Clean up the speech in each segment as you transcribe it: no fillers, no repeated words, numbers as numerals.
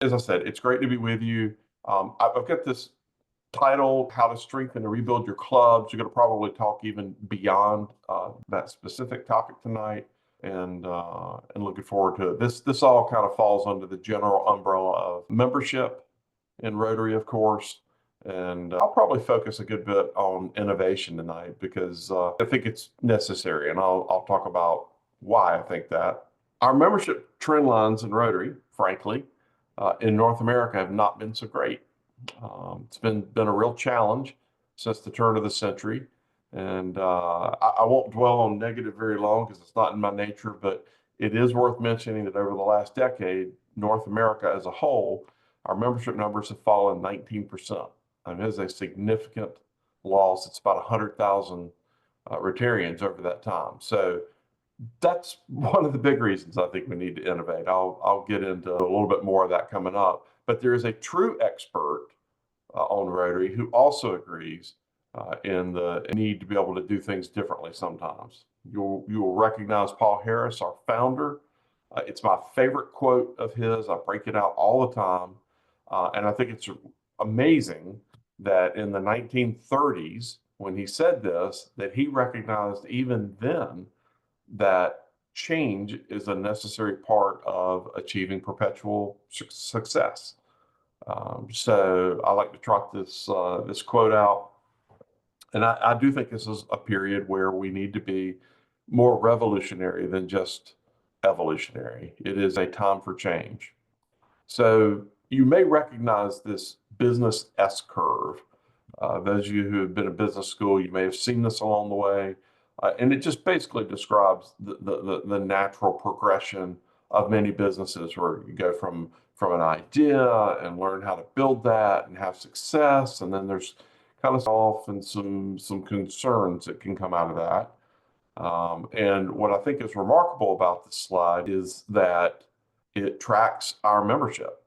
As I said, it's great to be with you. I've got this title, How to Strengthen and Rebuild Your Clubs. You're going to probably talk even beyond that specific topic tonight, and looking forward to it. This all kind of falls under the general umbrella of membership in Rotary, of course. And I'll probably focus a good bit on innovation tonight because I think it's necessary, and I'll talk about why I think that. Our membership trend lines in Rotary, frankly, in North America have not been so great. It's been a real challenge since the turn of the century, and I won't dwell on negative very long because it's not in my nature. But it is worth mentioning that over the last decade, North America as a whole, our membership numbers have fallen 19%. It is a significant loss. It's about 100,000 Rotarians over that time. So that's one of the big reasons I think we need to innovate. I'll get into a little bit more of that coming up. But there is a true expert on Rotary who also agrees in the need to be able to do things differently sometimes. You will recognize Paul Harris, our founder. It's my favorite quote of his. I break it out all the time, and I think it's amazing that in the 1930s, when he said this, that he recognized even then that change is a necessary part of achieving perpetual success. So I like to trot this quote out, and I do think this is a period where we need to be more revolutionary than just evolutionary. It is a time for change. So you may recognize this business S curve. Those of you who have been in business school, you may have seen this along the way. And it just basically describes the natural progression of many businesses where you go from an idea and learn how to build that and have success. And then there's kind of off and some concerns that can come out of that. And what I think is remarkable about this slide is that it tracks our membership.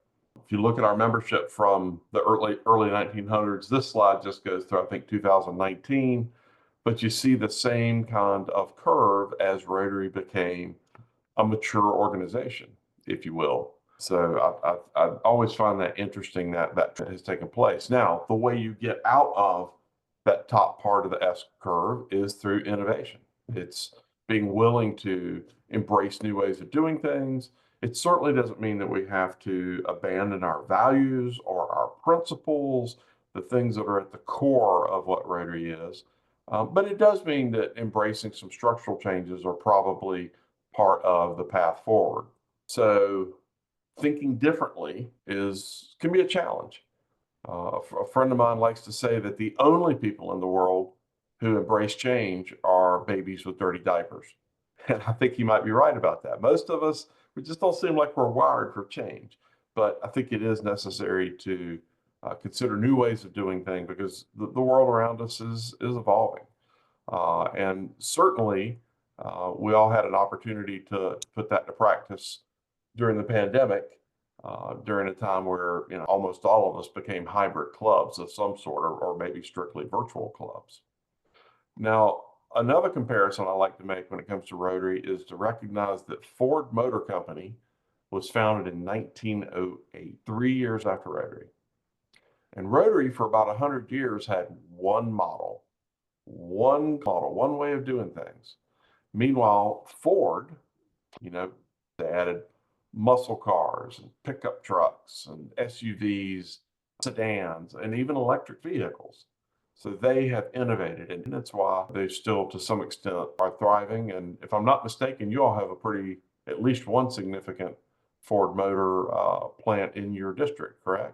If you look at our membership from the early 1900s, this slide just goes through, I think, 2019, but you see the same kind of curve as Rotary became a mature organization, if you will. So I always find that interesting that has taken place. Now, the way you get out of that top part of the S curve is through innovation. It's being willing to embrace new ways of doing things. It certainly doesn't mean that we have to abandon our values or our principles, the things that are at the core of what Rotary is. But it does mean that embracing some structural changes are probably part of the path forward. So thinking differently can be a challenge. A friend of mine likes to say that the only people in the world who embrace change are babies with dirty diapers. And I think he might be right about that. Most of us, we just don't seem like we're wired for change. But I think it is necessary to consider new ways of doing things because the world around us is evolving. And certainly, we all had an opportunity to put that to practice during the pandemic, during a time where almost all of us became hybrid clubs of some sort, or maybe strictly virtual clubs. Now, another comparison I like to make when it comes to Rotary is to recognize that Ford Motor Company was founded in 1908, 3 years after Rotary. And Rotary, for about 100 years, had one model, one way of doing things. Meanwhile, Ford, they added muscle cars and pickup trucks and SUVs, sedans, and even electric vehicles. So they have innovated, and that's why they still, to some extent, are thriving. And if I'm not mistaken, you all have at least one significant Ford Motor plant in your district, correct?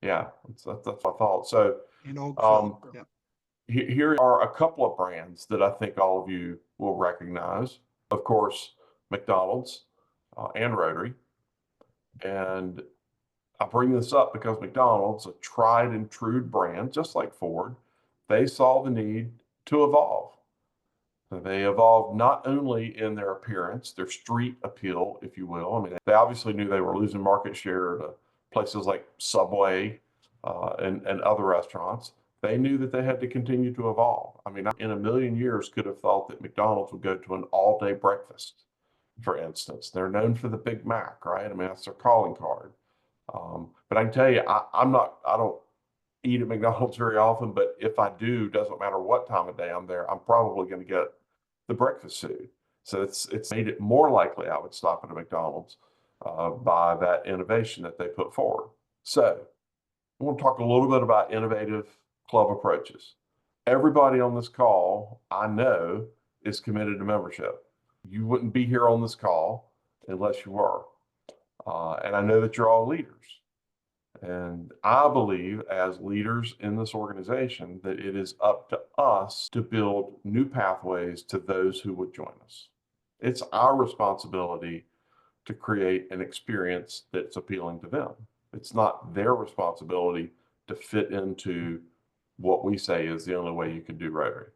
Yeah, that's what I thought. So In Oakville. Yeah. here are a couple of brands that I think all of you will recognize. Of course, McDonald's and Rotary. And I bring this up because McDonald's, a tried and true brand, just like Ford, they saw the need to evolve. They evolved not only in their appearance, their street appeal, if you will. I mean, they obviously knew they were losing market share to places like Subway and other restaurants. They knew that they had to continue to evolve. I mean, in a million years, could have thought that McDonald's would go to an all-day breakfast, for instance. They're known for the Big Mac, right? I mean, that's their calling card. But I can tell you, I don't eat at McDonald's very often, but if I do, doesn't matter what time of day I'm there, I'm probably going to get the breakfast food. So it's made it more likely I would stop at a McDonald's by that innovation that they put forward. So I want to talk a little bit about innovative club approaches. Everybody on this call I know is committed to membership. You wouldn't be here on this call unless you were. And I know that you're all leaders. And I believe, as leaders in this organization, that it is up to us to build new pathways to those who would join us. It's our responsibility to create an experience that's appealing to them. It's not their responsibility to fit into what we say is the only way you can do Rotary.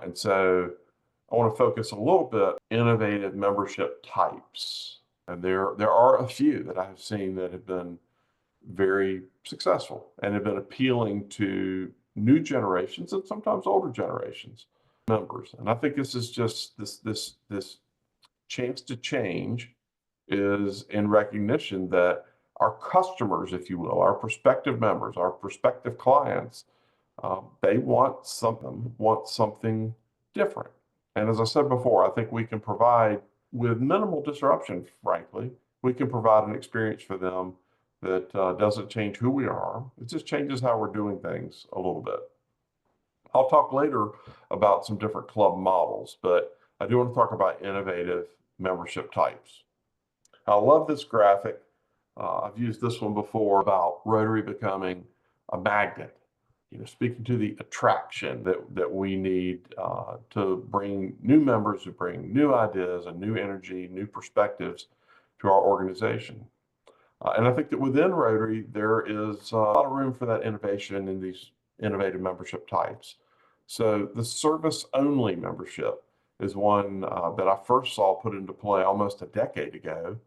And so I want to focus a little bit innovative membership types. And there are a few that I've seen that have been very successful and have been appealing to new generations and sometimes older generations members. And I think this is just this chance to change is in recognition that our customers, if you will, our prospective members, our prospective clients, they want something different. And as I said before, I think we can provide, with minimal disruption, frankly, we can provide an experience for them that doesn't change who we are. It just changes how we're doing things a little bit. I'll talk later about some different club models, but I do want to talk about innovative membership types. I love this graphic. I've used this one before about Rotary becoming a magnet, speaking to the attraction that we need to bring new members who bring new ideas and new energy, new perspectives to our organization. And I think that within Rotary, there is a lot of room for that innovation in these innovative membership types. So the service-only membership is one that I first saw put into play almost a decade ago.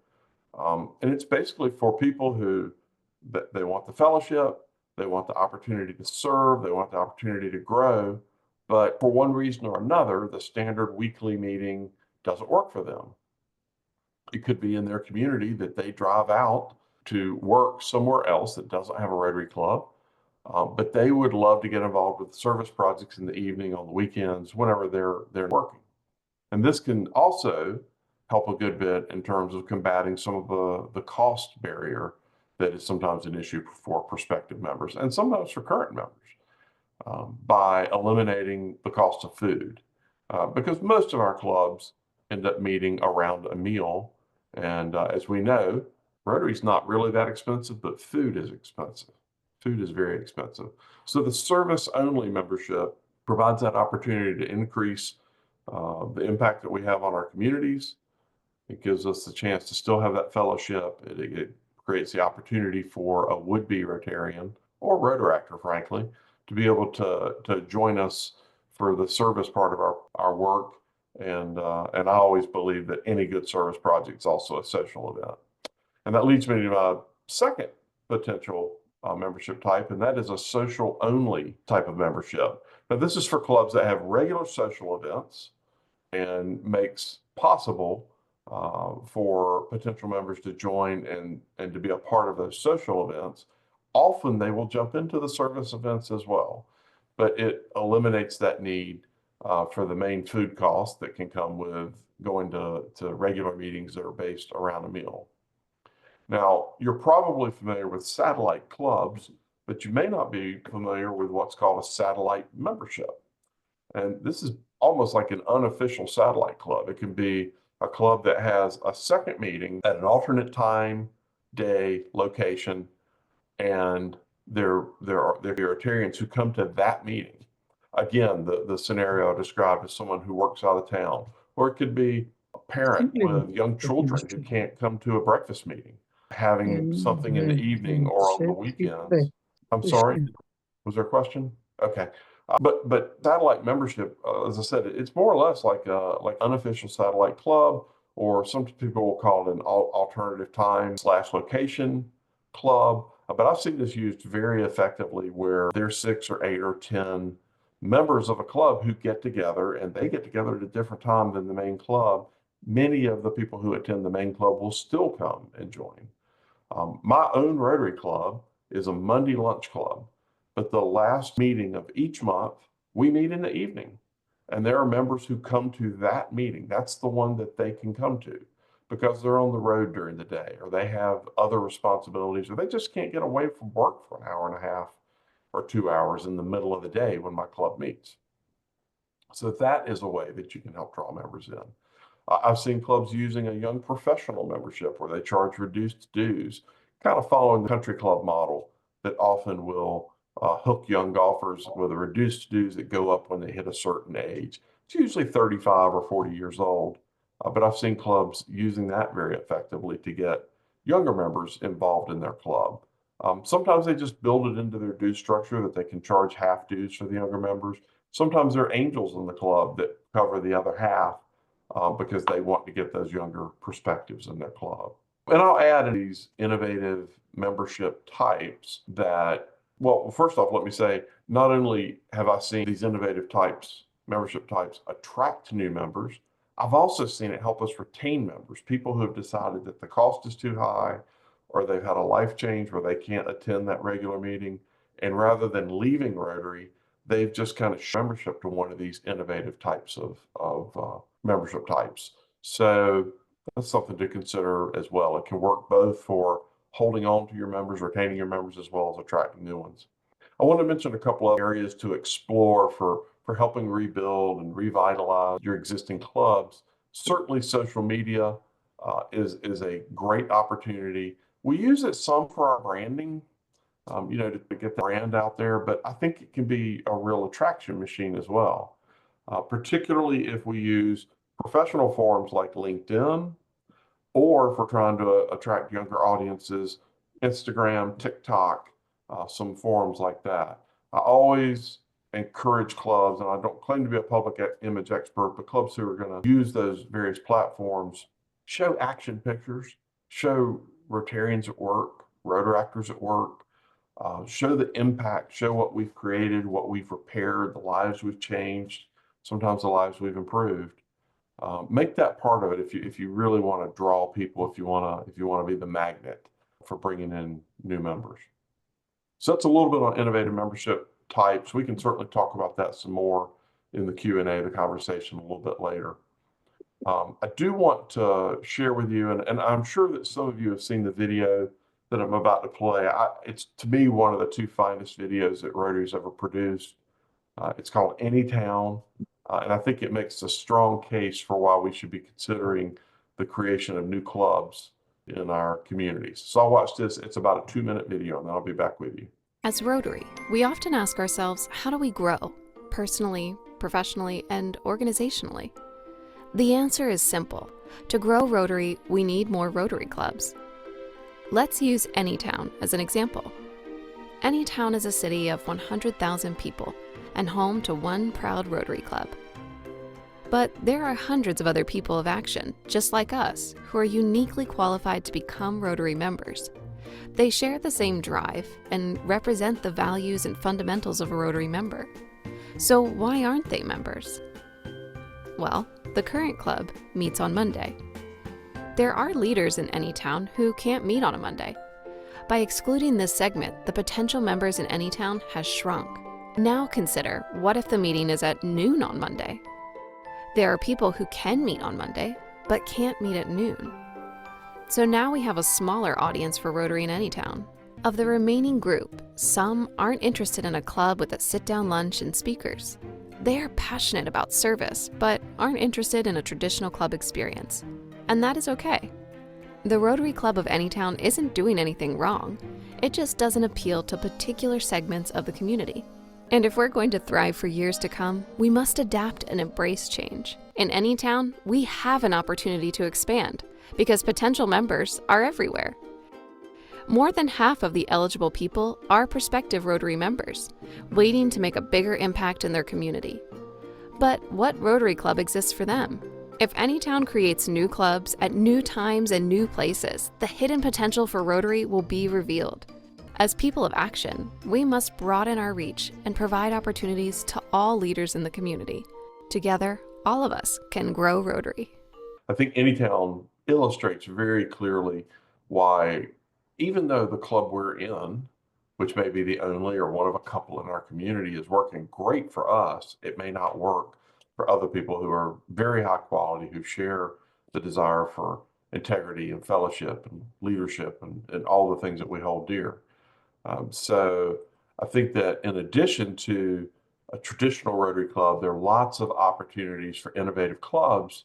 And it's basically for people who they want the fellowship, they want the opportunity to serve, they want the opportunity to grow, but for one reason or another, the standard weekly meeting doesn't work for them. It could be in their community that they drive out to work somewhere else that doesn't have a Rotary Club, but they would love to get involved with service projects in the evening, on the weekends, whenever they're working. And this can also help a good bit in terms of combating some of the cost barrier that is sometimes an issue for prospective members and sometimes for current members by eliminating the cost of food. Because most of our clubs end up meeting around a meal. And as we know, Rotary's not really that expensive, but food is expensive. Food is very expensive. So the service-only membership provides that opportunity to increase the impact that we have on our communities. It gives us the chance to still have that fellowship. It creates the opportunity for a would-be Rotarian or Rotaractor, frankly, to be able to join us for the service part of our work. And I always believe that any good service project is also a social event. And that leads me to my second potential membership type, and that is a social-only type of membership. Now, this is for clubs that have regular social events and makes possible for potential members to join and to be a part of those social events. Often they will jump into the service events as well, but it eliminates that need for the main food costs that can come with going to regular meetings that are based around a meal. Now, you're probably familiar with satellite clubs, but you may not be familiar with what's called a satellite membership. And this is almost like an unofficial satellite club. It can be a club that has a second meeting at an alternate time, day, location, and there are Rotarians who come to that meeting. Again, the scenario described as someone who works out of town, or it could be a parent with young children who can't come to a breakfast meeting, having something in the evening or on the weekends. I'm sorry, was there a question? Okay. But satellite membership, as I said, it's more or less like unofficial satellite club, or some people will call it an alternative time / location club. But I've seen this used very effectively where there's 6 or 8 or 10 members of a club who get together, and they get together at a different time than the main club. Many of the people who attend the main club will still come and join. My own Rotary Club is a Monday lunch club, but the last meeting of each month, we meet in the evening. And there are members who come to that meeting. That's the one that they can come to because they're on the road during the day, or they have other responsibilities, or they just can't get away from work for an hour and a half or 2 hours in the middle of the day when my club meets. So that is a way that you can help draw members in. I've seen clubs using a young professional membership where they charge reduced dues, kind of following the country club model that often will hook young golfers with a reduced dues that go up when they hit a certain age. It's usually 35 or 40 years old, but I've seen clubs using that very effectively to get younger members involved in their club. Sometimes they just build it into their due structure that they can charge half dues for the younger members. Sometimes there are angels in the club that cover the other half because they want to get those younger perspectives in their club. And I'll add in these innovative membership types that, well, first off, let me say, not only have I seen these innovative types, membership types attract new members, I've also seen it help us retain members, people who have decided that the cost is too high or they've had a life change where they can't attend that regular meeting. And rather than leaving Rotary, they've just kind of membership to one of these innovative types of membership types. So that's something to consider as well. It can work both for holding on to your members, retaining your members, as well as attracting new ones. I want to mention a couple of areas to explore for helping rebuild and revitalize your existing clubs. Certainly social media is a great opportunity. We use it some for our branding, to get the brand out there, but I think it can be a real attraction machine as well, particularly if we use professional forums like LinkedIn, or if we're trying to attract younger audiences, Instagram, TikTok, some forums like that. I always encourage clubs, and I don't claim to be a public image expert, but clubs who are going to use those various platforms, show action pictures, show Rotarians at work, Rotaractors at work, show the impact, show what we've created, what we've repaired, the lives we've changed, sometimes the lives we've improved. Make that part of it if you really want to draw people, if you want to be the magnet for bringing in new members. So that's a little bit on innovative membership types. We can certainly talk about that some more in the Q&A, the conversation a little bit later. I do want to share with you, and I'm sure that some of you have seen the video that I'm about to play. It's, to me, one of the two finest videos that Rotary's ever produced. It's called Anytown, and I think it makes a strong case for why we should be considering the creation of new clubs in our communities. So I'll watch this. It's about a 2-minute video, and then I'll be back with you. As Rotary, we often ask ourselves, how do we grow? Personally, professionally, and organizationally? The answer is simple. To grow Rotary, we need more Rotary clubs. Let's use Anytown as an example. Anytown is a city of 100,000 people and home to one proud Rotary club. But there are hundreds of other people of action, just like us, who are uniquely qualified to become Rotary members. They share the same drive and represent the values and fundamentals of a Rotary member. So why aren't they members? Well, the current club meets on Monday. There are leaders in Anytown who can't meet on a Monday. By excluding this segment, the potential members in Anytown has shrunk. Now consider, what if the meeting is at noon on Monday? There are people who can meet on Monday, but can't meet at noon. So now we have a smaller audience for Rotary in Anytown. Of the remaining group, some aren't interested in a club with a sit-down lunch and speakers. They are passionate about service, but aren't interested in a traditional club experience. And that is okay. The Rotary Club of Anytown isn't doing anything wrong. It just doesn't appeal to particular segments of the community. And if we're going to thrive for years to come, we must adapt and embrace change. In Anytown, we have an opportunity to expand because potential members are everywhere. More than half of the eligible people are prospective Rotary members, waiting to make a bigger impact in their community. But what Rotary Club exists for them? If Anytown creates new clubs at new times and new places, the hidden potential for Rotary will be revealed. As people of action, we must broaden our reach and provide opportunities to all leaders in the community. Together, all of us can grow Rotary. I think Anytown illustrates very clearly why even though the club we're in, which may be the only or one of a couple in our community, is working great for us, it may not work for other people who are very high quality, who share the desire for integrity and fellowship and leadership and all the things that we hold dear. So I think that in addition to a traditional Rotary Club, there are lots of opportunities for innovative clubs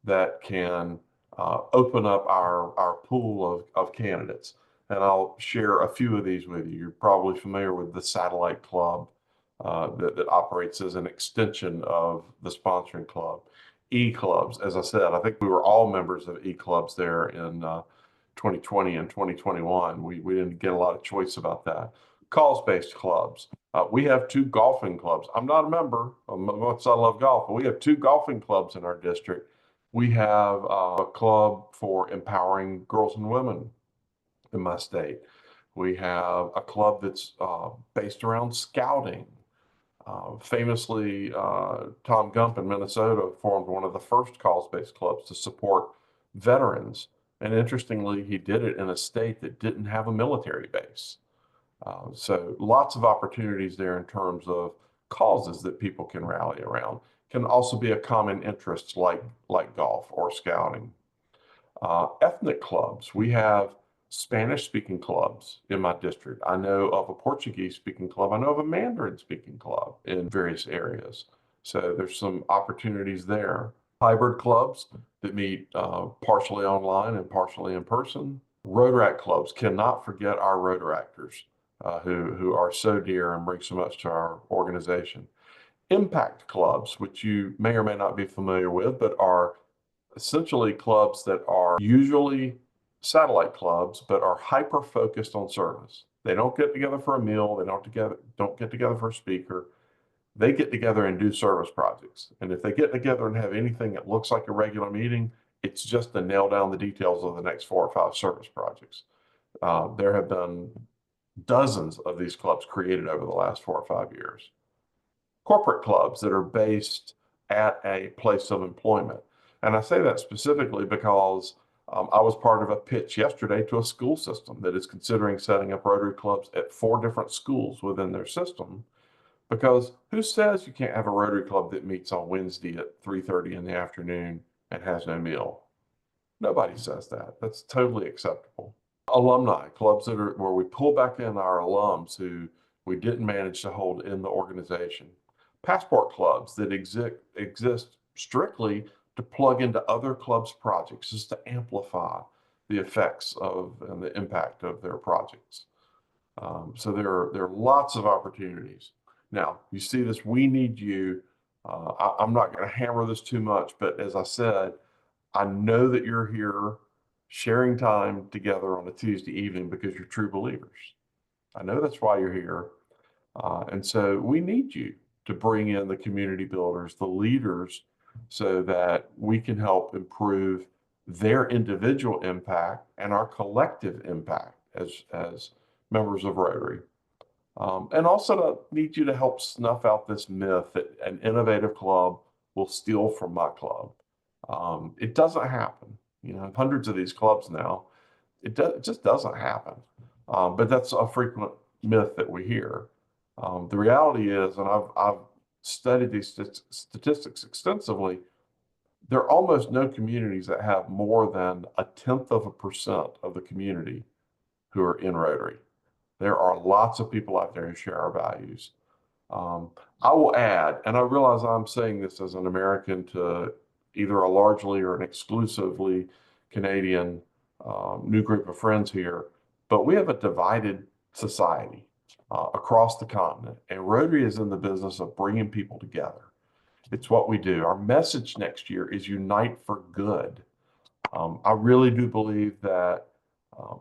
that can open up our pool of candidates. And I'll share a few of these with you. You're probably familiar with the Satellite Club that operates as an extension of the sponsoring club. E-clubs, as I said, I think we were all members of E-clubs there in 2020 and 2021. We didn't get a lot of choice about that. Calls-based clubs. We have 2 golfing clubs. I'm not a member, much I love golf, but we have 2 golfing clubs in our district. We have a club for empowering girls and women in my state. We have a club that's based around scouting. Famously, Tom Gump in Minnesota formed one of the first calls-based clubs to support veterans. And interestingly, he did it in a state that didn't have a military base. So lots of opportunities there in terms of causes that people can rally around. Can also be a common interest like golf or scouting. Ethnic clubs. We have Spanish-speaking clubs in my district. I know of a Portuguese-speaking club. I know of a Mandarin-speaking club in various areas. So there's some opportunities there. Hybrid clubs that meet partially online and partially in person. Rotaract clubs. Cannot forget our Rotaractors who are so dear and bring so much to our organization. Impact clubs, which you may or may not be familiar with, but are essentially clubs that are usually satellite clubs, but are hyper focused on service. They don't get together for a meal. They don't get together for a speaker. They get together and do service projects. And if they get together and have anything that looks like a regular meeting, it's just to nail down the details of the next 4 or 5 service projects. There have been dozens of these clubs created over the last 4 or 5 years. Corporate clubs that are based at a place of employment. And I say that specifically because I was part of a pitch yesterday to a school system that is considering setting up Rotary clubs at 4 different schools within their system. Because who says you can't have a Rotary club that meets on Wednesday at 3:30 in the afternoon and has no meal? Nobody says that. That's totally acceptable. Alumni clubs that are where we pull back in our alums who we didn't manage to hold in the organization. Passport clubs that exist strictly to plug into other clubs' projects, just to amplify the effects of and the impact of their projects. So there are lots of opportunities. Now, you see this, we need you. I'm not going to hammer this too much, but as I said, I know that you're here sharing time together on a Tuesday evening because you're true believers. I know that's why you're here. And so we need you to bring in the community builders, the leaders, so that we can help improve their individual impact and our collective impact as members of Rotary. And also to need you to help snuff out this myth that an innovative club will steal from my club. It doesn't happen. You know, hundreds of these clubs now. It just doesn't happen. But that's a frequent myth that we hear. The reality is, and I've studied these statistics extensively, there are almost no communities that have more than 0.1% of the community who are in Rotary. There are lots of people out there who share our values. I will add, and I realize I'm saying this as an American to either a largely or an exclusively Canadian new group of friends here, but we have a divided society across the continent, and Rotary is in the business of bringing people together. It's what we do. Our message next year is Unite for Good. I really do believe that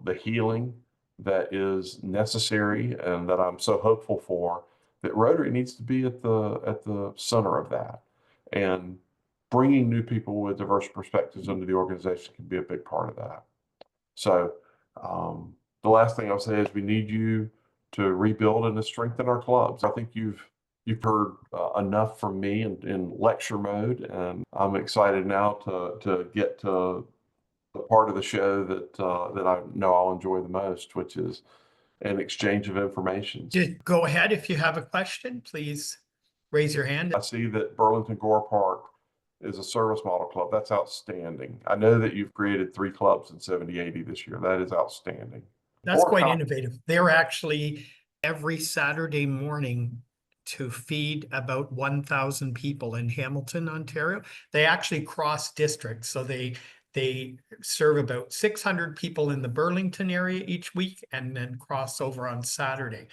the healing that is necessary and that I'm so hopeful for, that Rotary needs to be at the center of that. And bringing new people with diverse perspectives into the organization can be a big part of that. So the last thing I'll say is we need you to rebuild and to strengthen our clubs. I think you've heard enough from me in lecture mode, and I'm excited now to get to the part of the show that I know I'll enjoy the most, which is an exchange of information. Go ahead. If you have a question, please raise your hand. I see that Burlington Gore Park is a service model club. That's outstanding. I know that you've created 3 clubs in 7080 this year. That is outstanding. That's quite innovative. They're actually every Saturday morning to feed about 1,000 people in Hamilton, Ontario. They actually cross districts. So they serve about 600 people in the Burlington area each week and then cross over on Saturday.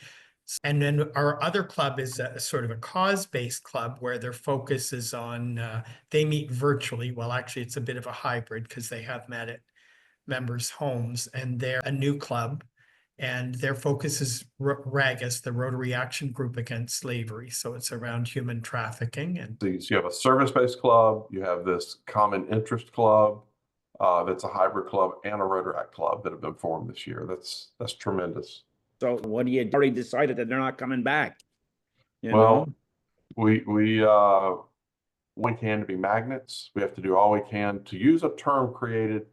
And then our other club is a sort of a cause-based club where their focus is on, they meet virtually. Well, actually, it's a bit of a hybrid because they have met at members' homes, and they're a new club. And their focus is RAGAS, the Rotary Action Group Against Slavery. So it's around human trafficking. And so you have a service-based club, you have this common interest club, that's a hybrid club, and a Rotaract club that have been formed this year. That's tremendous. So what do you already decided that they're not coming back? Well, we can to be magnets. We have to do all we can to use a term created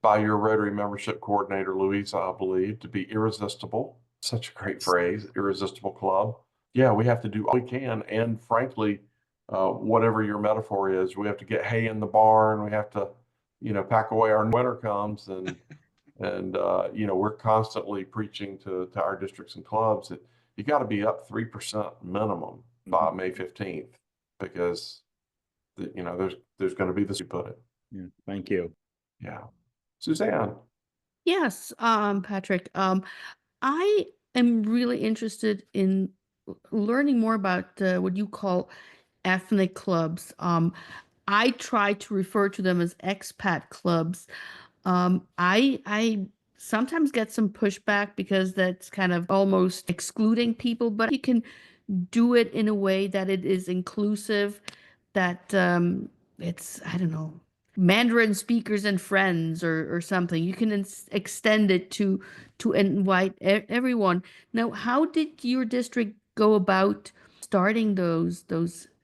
by your Rotary membership coordinator, Louisa, I believe, to be irresistible. Such a great phrase, irresistible club. Yeah, we have to do all we can. And frankly, whatever your metaphor is, we have to get hay in the barn. We have to, pack away our winter comes. And we're constantly preaching to our districts and clubs that you got to be up 3% minimum by May 15th, because there's going to be this, you put it. Yeah, thank you. Yeah. Suzanne. Yes, Patrick. I am really interested in learning more about what you call ethnic clubs. I try to refer to them as expat clubs. I sometimes get some pushback because that's kind of almost excluding people, but you can do it in a way that it is inclusive, that it's, I don't know, Mandarin speakers and friends or something. You can extend it to invite everyone. Now, how did your district go about starting those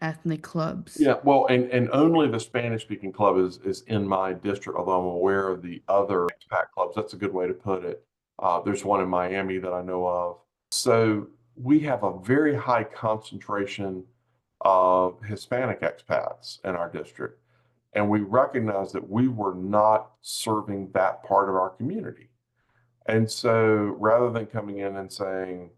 ethnic clubs? Yeah, well, and only the Spanish speaking club is in my district, although I'm aware of the other expat clubs. That's a good way to put it. There's one in Miami that I know of. So we have a very high concentration of Hispanic expats in our district. And we recognized that we were not serving that part of our community. And so rather than coming in and saying,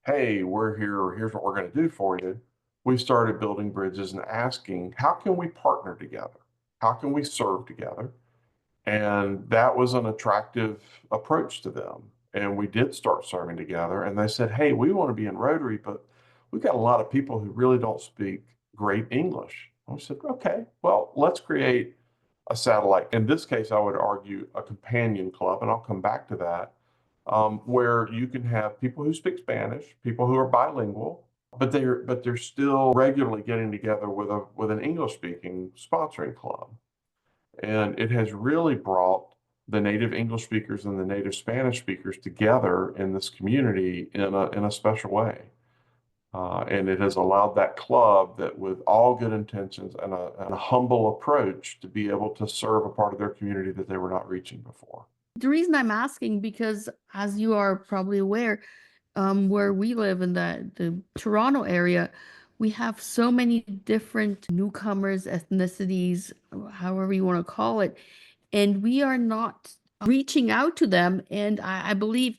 hey, we're here, here's what we're going to do for you, we started building bridges and asking, how can we partner together? How can we serve together? And that was an attractive approach to them. And we did start serving together. And they said, hey, we want to be in Rotary, but we've got a lot of people who really don't speak great English. And we said, okay, well, let's create a satellite. In this case, I would argue a companion club, and I'll come back to that, where you can have people who speak Spanish, people who are bilingual, but they're still regularly getting together with an English-speaking sponsoring club. And it has really brought the native English speakers and the native Spanish speakers together in this community in a special way. And it has allowed that club, that with all good intentions and a humble approach, to be able to serve a part of their community that they were not reaching before. The reason I'm asking, because as you are probably aware, where we live in the Toronto area, we have so many different newcomers, ethnicities, however you want to call it, and we are not reaching out to them. And I believe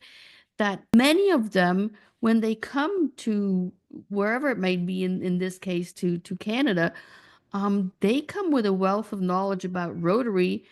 that many of them, when they come to wherever it may be, in this case to Canada, they come with a wealth of knowledge about Rotary,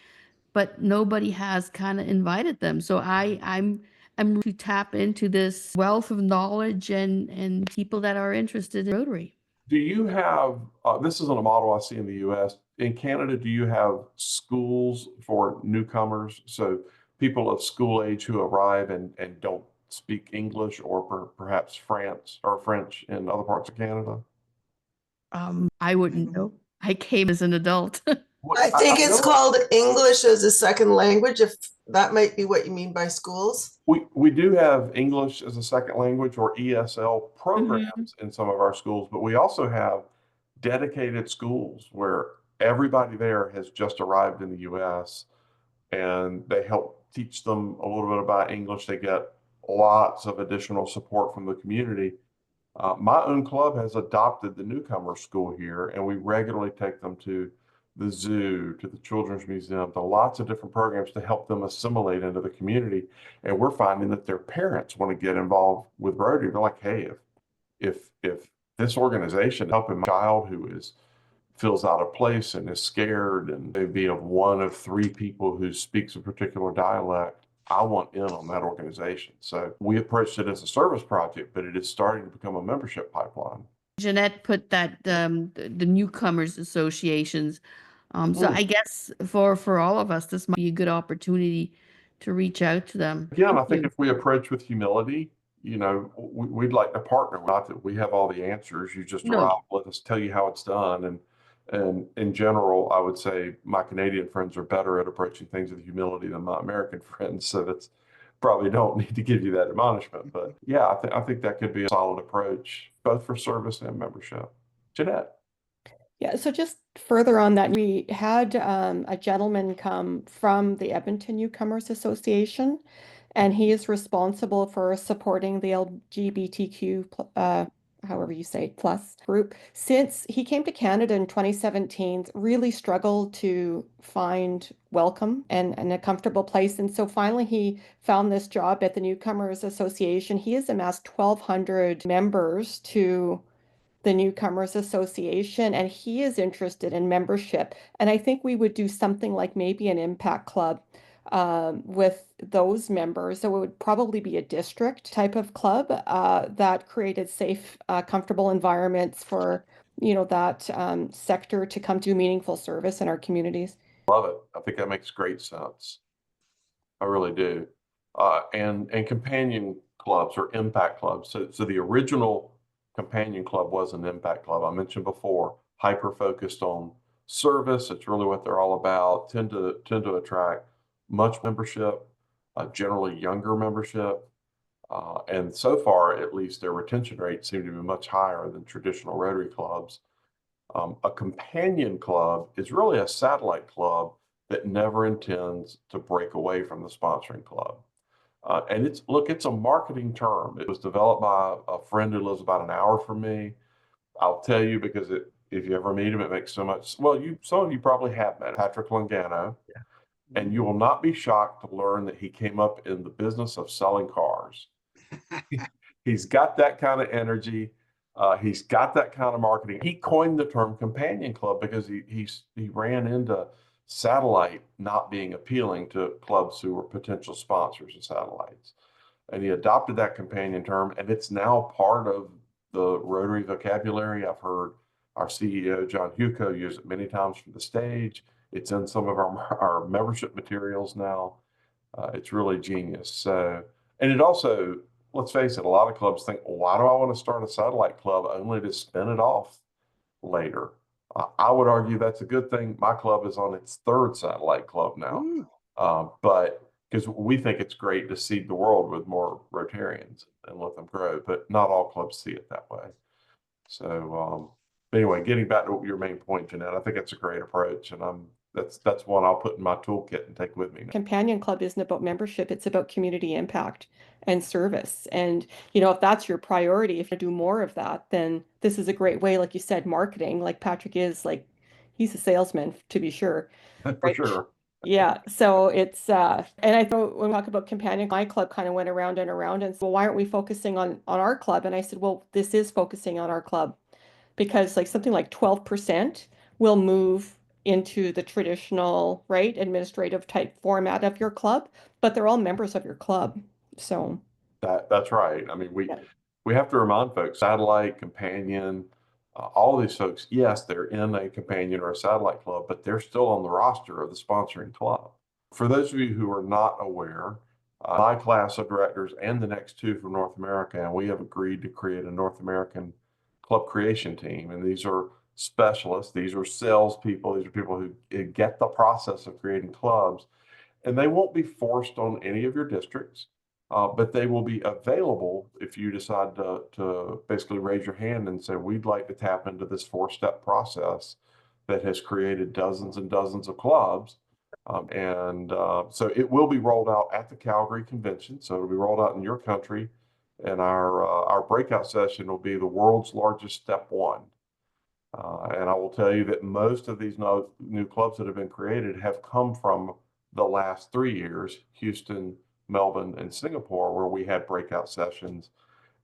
but nobody has kind of invited them. So I'm to tap into this wealth of knowledge and people that are interested in Rotary. Do you have, this isn't a model I see in the US. In Canada, do you have schools for newcomers? So people of school age who arrive and don't speak English, or perhaps French in other parts of Canada? I wouldn't know. I came as an adult. I think it's called English as a second language, if that might be what you mean by schools. We do have English as a second language, or ESL programs in some of our schools, but we also have dedicated schools where everybody there has just arrived in the US, and they help teach them a little bit about English. They get lots of additional support from the community. My own club has adopted the newcomer school here, and we regularly take them to the zoo, to the children's museum, to lots of different programs to help them assimilate into the community. And we're finding that their parents want to get involved with Rotary. They're like, hey, if this organization helping my child who feels out of place and is scared, and maybe of one of three people who speaks a particular dialect, I want in on that organization. So we approached it as a service project, but it is starting to become a membership pipeline. Jeanette put that the newcomers associations. So Mm. I guess for all of us, this might be a good opportunity to reach out to them. Again, I Thank think you. if we approach with humility, we'd like to partner. Not that we have all the answers. You just No. arrive, let us tell you how it's done. And in general, I would say my Canadian friends are better at approaching things with humility than my American friends. So that's probably don't need to give you that admonishment. But yeah, I think that could be a solid approach, both for service and membership. Jeanette. Yeah, so just further on that, we had a gentleman come from the Edmonton Newcomers Association, and he is responsible for supporting the LGBTQ, however you say it, plus group. Since he came to Canada in 2017, really struggled to find welcome and a comfortable place. And so finally he found this job at the Newcomers Association. He has amassed 1,200 members to the Newcomers Association, and he is interested in membership. And I think we would do something like maybe an impact club with those members. So it would probably be a district type of club that created safe, comfortable environments for, that sector to come to meaningful service in our communities. Love it. I think that makes great sense. I really do. And companion clubs or impact clubs. So the original companion club was an impact club. I mentioned before, hyper focused on service. It's really what they're all about. Tend to attract much membership, generally younger membership. And so far, at least, their retention rates seem to be much higher than traditional Rotary clubs. A companion club is really a satellite club that never intends to break away from the sponsoring club. And it's a marketing term. It was developed by a friend who lives about an hour from me. I'll tell you because if you ever meet him, it makes so much. Well, some of you probably have met Patrick Langano, and you will not be shocked to learn that he came up in the business of selling cars. He's got that kind of energy. He's got that kind of marketing. He coined the term companion club because he ran into satellite not being appealing to clubs who were potential sponsors of satellites. And he adopted that companion term, and it's now part of the Rotary vocabulary. I've heard our CEO, John Huco, use it many times from the stage. It's in some of our membership materials now. It's really genius. So, and it also, let's face it, a lot of clubs think, well, why do I want to start a satellite club only to spin it off later? I would argue that's a good thing. My club is on its third satellite club now, but because we think it's great to seed the world with more Rotarians and let them grow, but not all clubs see it that way. So anyway, getting back to your main point, Jeanette, I think it's a great approach, and that's one I'll put in my toolkit and take with me. Companion club isn't about membership, it's about community impact and service. And, if that's your priority, if you do more of that, then this is a great way, like you said, marketing, like Patrick is, like, he's a salesman to be sure. For right? sure. Yeah, so it's and I thought when we talk about companion, my club kind of went around and around and said, well, why aren't we focusing on our club? And I said, well, this is focusing on our club because like something like 12% will move into the traditional, right, administrative type format of your club, but they're all members of your club. So That's right. I mean, yeah. we have to remind folks, satellite, companion, all these folks, yes, they're in a companion or a satellite club, but they're still on the roster of the sponsoring club. For those of you who are not aware, my class of directors and the next two from North America, and we have agreed to create a North American club creation team. And these are specialists, these are salespeople, these are people who get the process of creating clubs, and they won't be forced on any of your districts. But they will be available if you decide to basically raise your hand and say, we'd like to tap into this 4-step process that has created dozens and dozens of clubs. So it will be rolled out at the Calgary Convention. So it'll be rolled out in your country. And our breakout session will be the world's largest step one. And I will tell you that most of these new clubs that have been created have come from the last 3 years, Houston, Melbourne, and Singapore, where we had breakout sessions,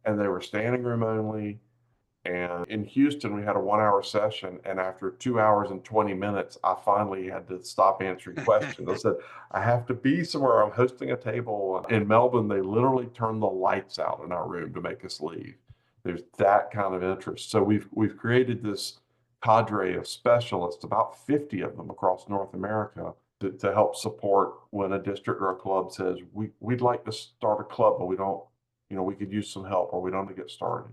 and they were standing room only. And in Houston, we had a 1 hour session. And after 2 hours and 20 minutes, I finally had to stop answering questions. I said, I have to be somewhere. I'm hosting a table. In Melbourne, they literally turned the lights out in our room to make us leave. There's that kind of interest. So we've created this cadre of specialists, about 50 of them across North America, to help support when a district or a club says, we'd like to start a club, but we don't, we could use some help, or we don't want to get started.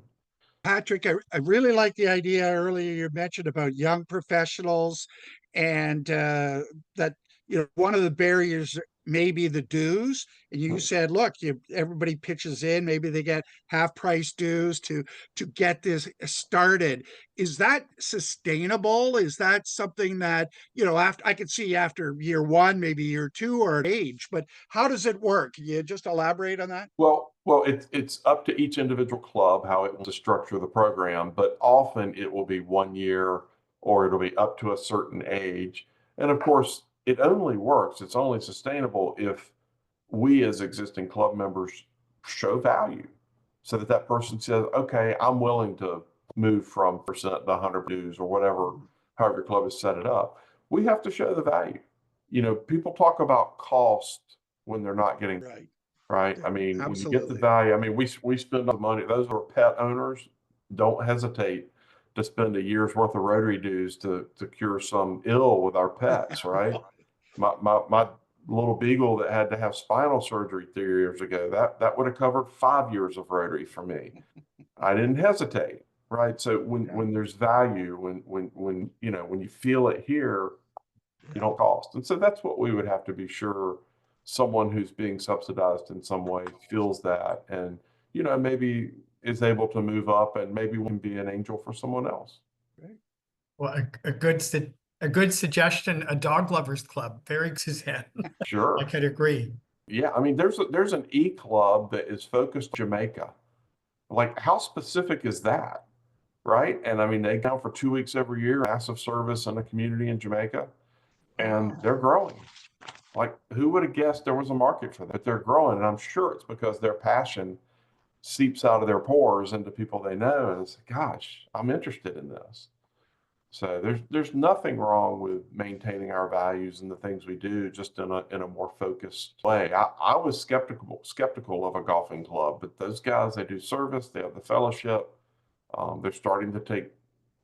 Patrick, I really like the idea earlier you mentioned about young professionals and that, one of the barriers may be the dues. And you said, look, everybody pitches in, maybe they get half price dues to get this started. Is that sustainable? Is that something that, after I could see after year one, maybe year two or an age, but how does it work? Can you just elaborate on that? Well, it's up to each individual club how it wants to structure the program, but often it will be 1 year or it'll be up to a certain age. And of course, it only works, it's only sustainable if we as existing club members show value so that that person says, okay, I'm willing to move from percent to 100 dues or whatever, however your club has set it up. We have to show the value. People talk about cost when they're not getting right? I mean, when you get the value, I mean, we spend the money. Those are pet owners. Don't hesitate to spend a year's worth of Rotary dues to cure some ill with our pets, right? My little beagle that had to have spinal surgery 3 years ago, that would have covered 5 years of Rotary for me. I didn't hesitate, right? So when there's value, when you feel it here, you don't cost. And so that's what we would have to be sure someone who's being subsidized in some way feels that, and maybe is able to move up, and maybe we can be an angel for someone else. Well, a good suggestion, a dog lovers club. Very Suzanne. Sure. I could agree. Yeah, I mean, there's an club that is focused on Jamaica. Like, how specific is that, right? And I mean, they go for 2 weeks every year, massive service in a community in Jamaica, and they're growing. Like, who would have guessed there was a market for that? But they're growing, and I'm sure it's because their passion seeps out of their pores into people they know, and it's, gosh, I'm interested in this. So there's nothing wrong with maintaining our values and the things we do, just in a more focused way. I was skeptical of a golfing club, but those guys, they do service, they have the fellowship, they're starting to take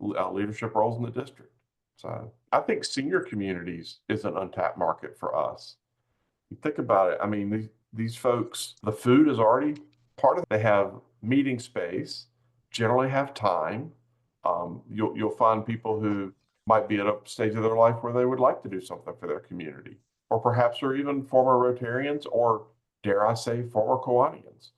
leadership roles in the district. So I think senior communities is an untapped market for us. You think about it. I mean, these folks, the food is already part of it. They have meeting space, generally have time. You'll find people who might be at a stage of their life where they would like to do something for their community, or perhaps are even former Rotarians, or dare I say, former Kiwanians.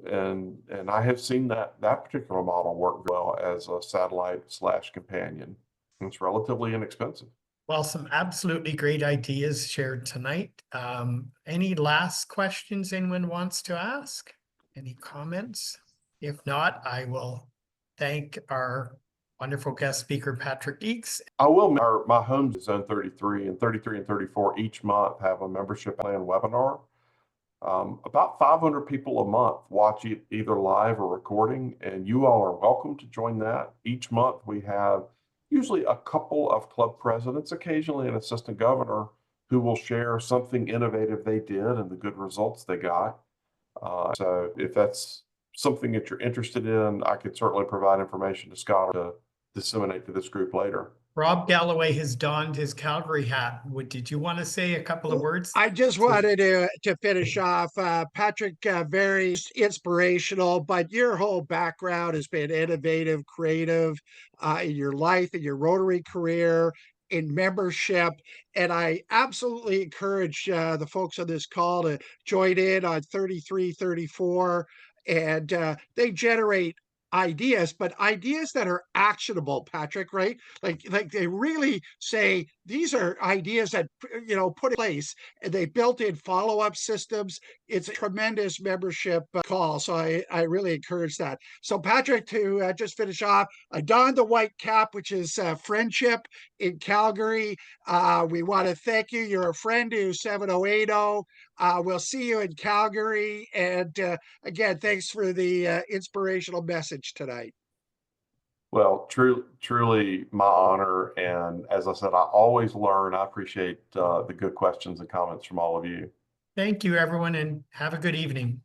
And I have seen that particular model work well as a satellite/companion. It's relatively inexpensive. Well, some absolutely great ideas shared tonight. Any last questions anyone wants to ask? Any comments? If not, I will thank our wonderful guest speaker, Patrick Eakes. I will. My home is Zone 33, and 33 and 34 each month have a membership plan webinar. About 500 people a month watch it either live or recording, and you all are welcome to join that. Each month we have usually a couple of club presidents, occasionally an assistant governor, who will share something innovative they did and the good results they got. So if that's something that you're interested in, I could certainly provide information to Scott to disseminate to this group later. Rob Galloway has donned his Calgary hat. Did you want to say a couple of words? I just wanted to finish off. Patrick, very inspirational, but your whole background has been innovative, creative in your life, in your Rotary career, in membership. And I absolutely encourage the folks on this call to join in on 3334. And they generate ideas, but ideas that are actionable, Patrick, right? Like they really say these are ideas that, you know, put in place, and they built in follow-up systems. It's a tremendous membership call. So I really encourage that. So Patrick, to just finish off, I donned the white cap, which is friendship in Calgary. We want to thank you. You're a friend to 7080. We'll see you in Calgary. And again, thanks for the inspirational message tonight. Well, truly my honor. And as I said, I always learn. I appreciate the good questions and comments from all of you. Thank you, everyone, and have a good evening.